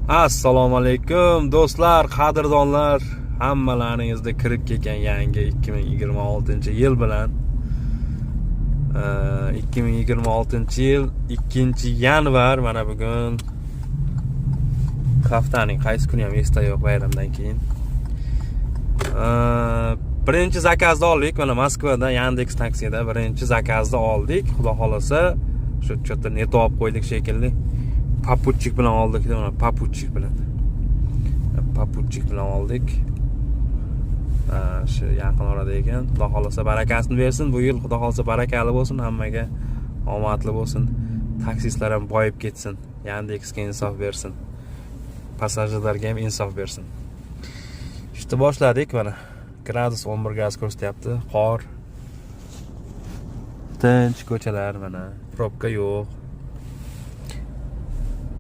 Assalomu alaykum do'stlar, qadrdonlar, hammalaringizda kirib kelgan yangi 2026-yil bilan 2026-yil 2-yanvar mana bugun haftaning qaysi kuni ham esda yo'q, bayramdan keyin birinchi zakazni oldik. Mana Moskvada Yandex taksida birinchi zakazni oldik. Xudo xolasa shu cho'tta net olib qo'ydik shekilli. Papuchik bilan oldik, mana papuchik bilan oldik. Shu yaqin orada ekan. Xudo xolasa barakasini bersin. Bu yil xudo xolasa barakali bo'lsin, hammaga omadli bo'lsin. Taksistlar ham boyib ketsin. Yandexga insof bersin. Passajirlarga ham insof bersin. İşte boshladik mana. Gradus 11 gradus ko'rsatyapti. Qor. Tinch ko'chalar mana. Probka yo'q.